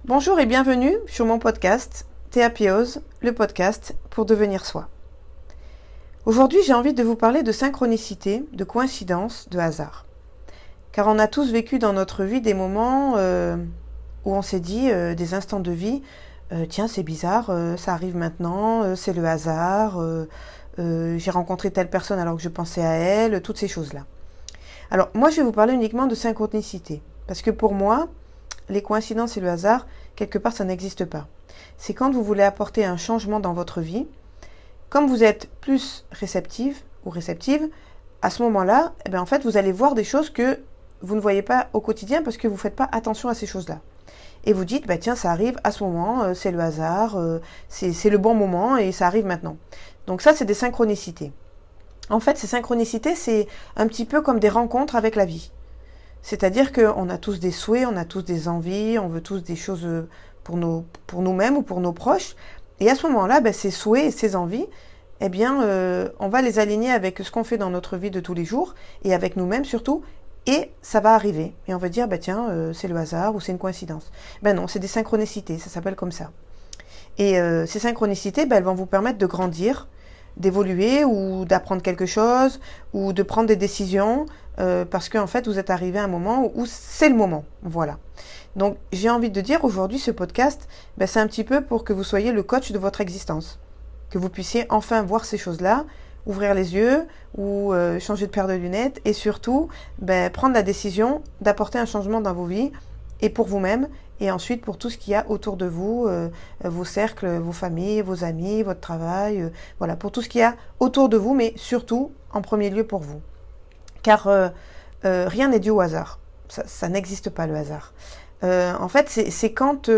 Bonjour et bienvenue sur mon podcast Théapiose, le podcast pour devenir soi. Aujourd'hui, j'ai envie de vous parler de synchronicité, de coïncidence, de hasard. Car on a tous vécu dans notre vie des moments où on s'est dit, des instants de vie, tiens c'est bizarre, ça arrive maintenant, c'est le hasard, j'ai rencontré telle personne alors que je pensais à elle, toutes ces choses-là. Alors moi je vais vous parler uniquement de synchronicité, parce que pour moi, les coïncidences et le hasard, quelque part, ça n'existe pas. C'est quand vous voulez apporter un changement dans votre vie, comme vous êtes plus réceptive ou réceptive, à ce moment-là, en fait, vous allez voir des choses que vous ne voyez pas au quotidien parce que vous ne faites pas attention à ces choses-là. Et vous dites, tiens, ça arrive à ce moment, c'est le hasard, c'est le bon moment et ça arrive maintenant. Donc ça, c'est des synchronicités. En fait, ces synchronicités, c'est un petit peu comme des rencontres avec la vie. C'est-à-dire qu'on a tous des souhaits, on a tous des envies, on veut tous des choses pour nous-mêmes ou pour nos proches. Et à ce moment-là, ces souhaits et ces envies, on va les aligner avec ce qu'on fait dans notre vie de tous les jours et avec nous-mêmes surtout. Et ça va arriver. Et on va dire, tiens, c'est le hasard ou c'est une coïncidence. Non, c'est des synchronicités, ça s'appelle comme ça. Et ces synchronicités, elles vont vous permettre de grandir, d'évoluer ou d'apprendre quelque chose ou de prendre des décisions parce qu'en fait vous êtes arrivé à un moment où c'est le moment, voilà. Donc j'ai envie de dire aujourd'hui ce podcast, c'est un petit peu pour que vous soyez le coach de votre existence, que vous puissiez enfin voir ces choses-là, ouvrir les yeux ou changer de paire de lunettes et surtout prendre la décision d'apporter un changement dans vos vies et pour vous-même et ensuite pour tout ce qu'il y a autour de vous, vos cercles, vos familles, vos amis, votre travail, voilà, pour tout ce qu'il y a autour de vous, mais surtout en premier lieu pour vous. Car rien n'est dû au hasard, ça n'existe pas le hasard. En fait, c'est quand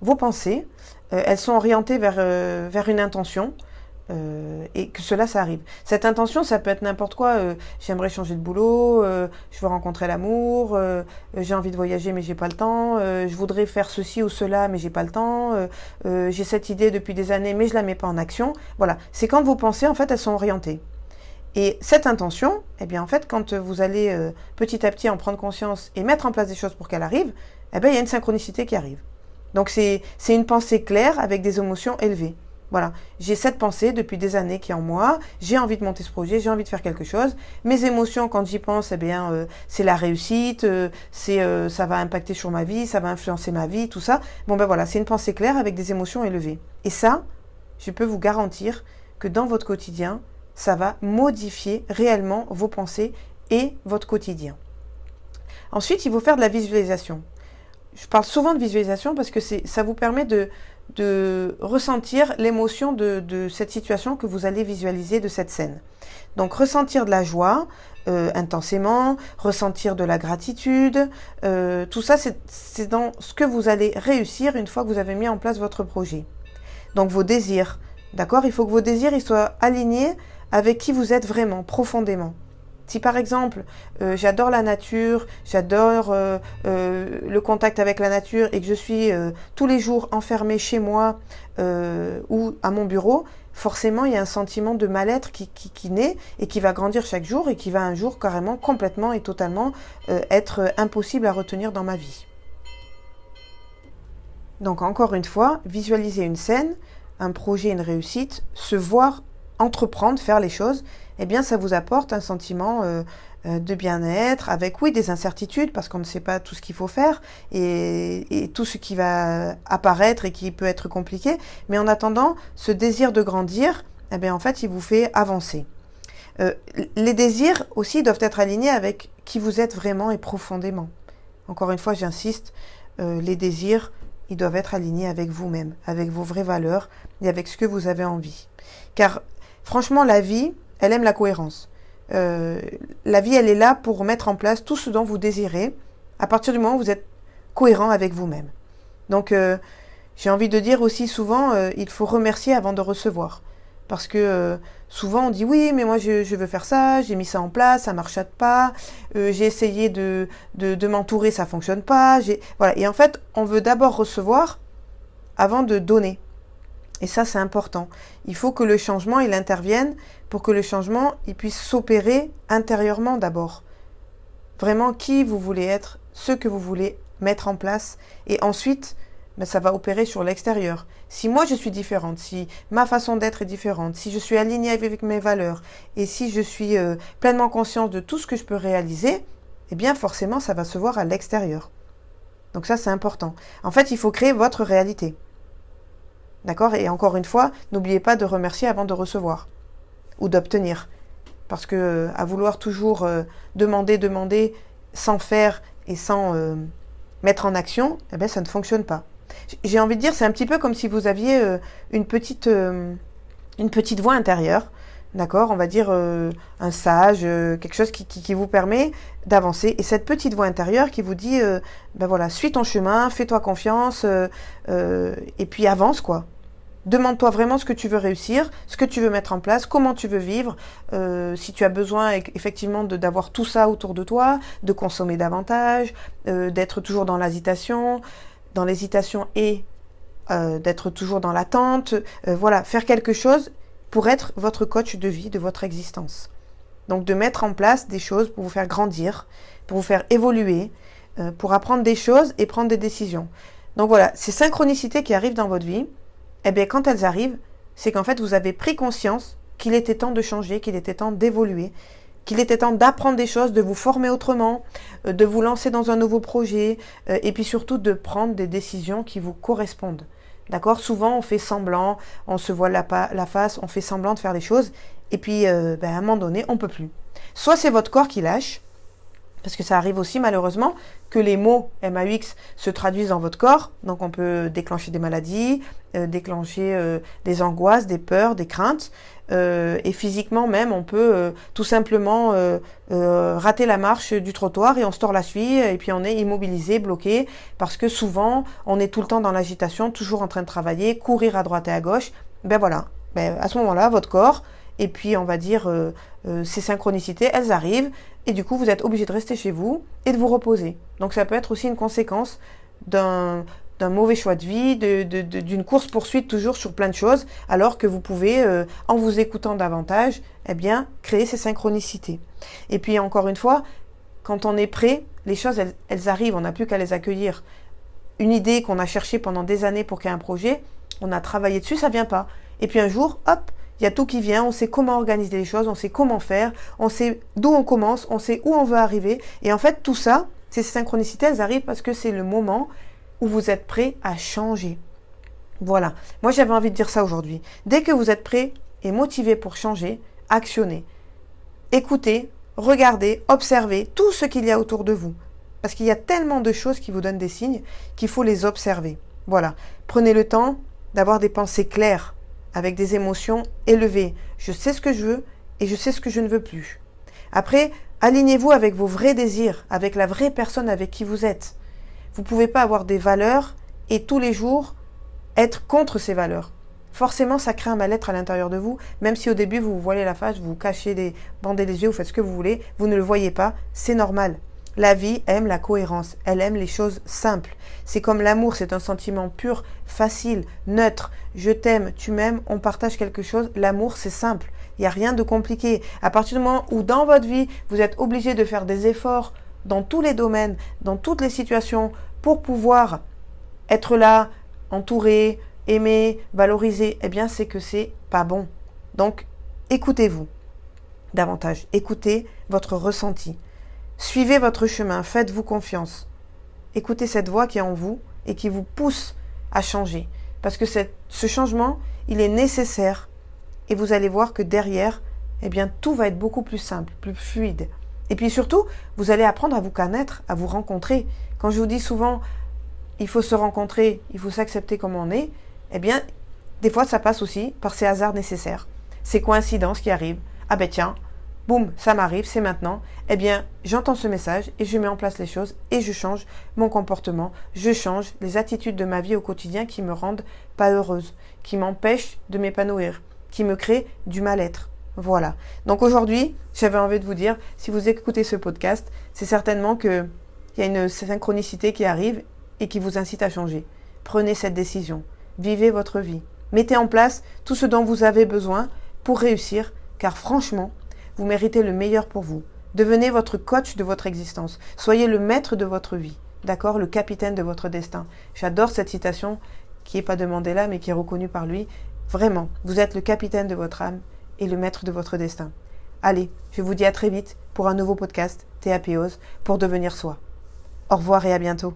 vos pensées, elles sont orientées vers une intention, et que cela, ça arrive. Cette intention, ça peut être n'importe quoi. J'aimerais changer de boulot, je veux rencontrer l'amour, j'ai envie de voyager mais j'ai pas le temps, je voudrais faire ceci ou cela mais j'ai pas le temps, j'ai cette idée depuis des années mais je la mets pas en action. Voilà, c'est quand vos pensées, en fait, elles sont orientées. Et cette intention, en fait, quand vous allez petit à petit en prendre conscience et mettre en place des choses pour qu'elle arrive, il y a une synchronicité qui arrive. Donc c'est une pensée claire avec des émotions élevées. Voilà, j'ai cette pensée depuis des années qui est en moi, j'ai envie de monter ce projet, j'ai envie de faire quelque chose. Mes émotions, quand j'y pense, c'est la réussite, ça va impacter sur ma vie, ça va influencer ma vie, tout ça. Voilà, c'est une pensée claire avec des émotions élevées. Et ça, je peux vous garantir que dans votre quotidien, ça va modifier réellement vos pensées et votre quotidien. Ensuite, il faut faire de la visualisation. Je parle souvent de visualisation parce que ça vous permet de ressentir l'émotion de cette situation que vous allez visualiser de cette scène. Donc ressentir de la joie intensément, ressentir de la gratitude, tout ça c'est dans ce que vous allez réussir une fois que vous avez mis en place votre projet. Donc vos désirs, d'accord ? Il faut que vos désirs ils soient alignés avec qui vous êtes vraiment, profondément. Si par exemple, j'adore la nature, j'adore le contact avec la nature et que je suis tous les jours enfermée chez moi ou à mon bureau, forcément il y a un sentiment de mal-être qui naît et qui va grandir chaque jour et qui va un jour carrément, complètement et totalement être impossible à retenir dans ma vie. Donc encore une fois, visualiser une scène, un projet, une réussite, se voir entreprendre, faire les choses, ça vous apporte un sentiment de bien-être, avec oui des incertitudes parce qu'on ne sait pas tout ce qu'il faut faire et tout ce qui va apparaître et qui peut être compliqué, mais en attendant, ce désir de grandir, en fait, il vous fait avancer. Les désirs aussi doivent être alignés avec qui vous êtes vraiment et profondément. Encore une fois, j'insiste, les désirs, ils doivent être alignés avec vous-même, avec vos vraies valeurs et avec ce que vous avez envie. Car franchement, la vie, elle aime la cohérence. La vie, elle est là pour mettre en place tout ce dont vous désirez à partir du moment où vous êtes cohérent avec vous-même. Donc, j'ai envie de dire aussi souvent, il faut remercier avant de recevoir. Parce que souvent, on dit oui, mais moi, je veux faire ça, j'ai mis ça en place, ça ne marche pas, j'ai essayé de m'entourer, ça ne fonctionne pas. Voilà. Et en fait, on veut d'abord recevoir avant de donner. Et ça, c'est important. Il faut que le changement, il intervienne pour que le changement, il puisse s'opérer intérieurement d'abord. Vraiment, qui vous voulez être, ce que vous voulez mettre en place. Et ensuite, ben, ça va opérer sur l'extérieur. Si moi je suis différente, si ma façon d'être est différente, si je suis alignée avec mes valeurs et si je suis pleinement consciente de tout ce que je peux réaliser, eh bien forcément ça va se voir à l'extérieur. Donc ça c'est important. En fait, il faut créer votre réalité. D'accord? Et encore une fois, n'oubliez pas de remercier avant de recevoir ou d'obtenir. Parce que à vouloir toujours demander sans faire et sans mettre en action, eh bien ça ne fonctionne pas. J'ai envie de dire, c'est un petit peu comme si vous aviez une petite voix intérieure, d'accord, on va dire un sage, quelque chose qui vous permet d'avancer. Et cette petite voix intérieure qui vous dit, ben voilà, suis ton chemin, fais-toi confiance, et puis avance, quoi. Demande-toi vraiment ce que tu veux réussir, ce que tu veux mettre en place, comment tu veux vivre, si tu as besoin effectivement d'avoir tout ça autour de toi, de consommer davantage, d'être toujours dans l'hésitation et d'être toujours dans l'attente. Voilà, faire quelque chose pour être votre coach de vie, de votre existence. Donc de mettre en place des choses pour vous faire grandir, pour vous faire évoluer, pour apprendre des choses et prendre des décisions. Donc voilà, ces synchronicités qui arrivent dans votre vie, eh bien, quand elles arrivent, c'est qu'en fait, vous avez pris conscience qu'il était temps de changer, qu'il était temps d'évoluer, qu'il était temps d'apprendre des choses, de vous former autrement, de vous lancer dans un nouveau projet, et puis surtout de prendre des décisions qui vous correspondent. D'accord? Souvent, on fait semblant, on se voit la face, on fait semblant de faire des choses, et puis, à un moment donné, on ne peut plus. Soit c'est votre corps qui lâche, parce que ça arrive aussi malheureusement que les mots MAUX se traduisent dans votre corps. Donc on peut déclencher des maladies, déclencher des angoisses, des peurs, des craintes. Et physiquement même, on peut tout simplement rater la marche du trottoir et on se tord la cheville et puis on est immobilisé, bloqué. Parce que souvent, on est tout le temps dans l'agitation, toujours en train de travailler, courir à droite et à gauche. Ben voilà, à ce moment-là, votre corps... Et puis, on va dire, ces synchronicités, elles arrivent. Et du coup, vous êtes obligé de rester chez vous et de vous reposer. Donc, ça peut être aussi une conséquence d'un mauvais choix de vie, d'une course-poursuite toujours sur plein de choses, alors que vous pouvez, en vous écoutant davantage, eh bien, créer ces synchronicités. Et puis, encore une fois, quand on est prêt, les choses, elles arrivent. On n'a plus qu'à les accueillir. Une idée qu'on a cherchée pendant des années pour qu'il y ait un projet, on a travaillé dessus, ça vient pas. Et puis, un jour, hop, il y a tout qui vient, on sait comment organiser les choses, on sait comment faire, on sait d'où on commence, on sait où on veut arriver. Et en fait, tout ça, ces synchronicités, elles arrivent parce que c'est le moment où vous êtes prêt à changer. Voilà. Moi, j'avais envie de dire ça aujourd'hui. Dès que vous êtes prêt et motivé pour changer, actionnez. Écoutez, regardez, observez tout ce qu'il y a autour de vous. Parce qu'il y a tellement de choses qui vous donnent des signes qu'il faut les observer. Voilà. Prenez le temps d'avoir des pensées claires, avec des émotions élevées. Je sais ce que je veux et je sais ce que je ne veux plus. Après, alignez-vous avec vos vrais désirs, avec la vraie personne avec qui vous êtes. Vous ne pouvez pas avoir des valeurs et tous les jours être contre ces valeurs. Forcément, ça crée un mal-être à l'intérieur de vous, même si au début vous vous voilez la face, vous vous cachez, bandez les yeux, vous faites ce que vous voulez, vous ne le voyez pas, c'est normal. La vie aime la cohérence, elle aime les choses simples. C'est comme l'amour, c'est un sentiment pur, facile, neutre. Je t'aime, tu m'aimes, on partage quelque chose. L'amour, c'est simple. Il n'y a rien de compliqué. À partir du moment où dans votre vie, vous êtes obligé de faire des efforts dans tous les domaines, dans toutes les situations, pour pouvoir être là, entouré, aimé, valorisé, eh bien, c'est que c'est pas bon. Donc, écoutez-vous davantage. Écoutez votre ressenti. Suivez votre chemin, faites-vous confiance. Écoutez cette voix qui est en vous et qui vous pousse à changer. Parce que ce changement, il est nécessaire. Et vous allez voir que derrière, eh bien, tout va être beaucoup plus simple, plus fluide. Et puis surtout, vous allez apprendre à vous connaître, à vous rencontrer. Quand je vous dis souvent, il faut se rencontrer, il faut s'accepter comme on est, eh bien, des fois, ça passe aussi par ces hasards nécessaires. Ces coïncidences qui arrivent. Ah ben tiens, boum, ça m'arrive, c'est maintenant. Eh bien, j'entends ce message et je mets en place les choses et je change mon comportement. Je change les attitudes de ma vie au quotidien qui me rendent pas heureuse, qui m'empêchent de m'épanouir, qui me créent du mal-être. Voilà. Donc aujourd'hui, j'avais envie de vous dire, si vous écoutez ce podcast, c'est certainement qu'il y a une synchronicité qui arrive et qui vous incite à changer. Prenez cette décision. Vivez votre vie. Mettez en place tout ce dont vous avez besoin pour réussir, car franchement, vous méritez le meilleur pour vous. Devenez votre coach de votre existence. Soyez le maître de votre vie. d'accord, le capitaine de votre destin. J'adore cette citation qui n'est pas demandée là, mais qui est reconnue par lui. Vraiment, vous êtes le capitaine de votre âme et le maître de votre destin. Allez, je vous dis à très vite pour un nouveau podcast TAPOS pour devenir soi. Au revoir et à bientôt.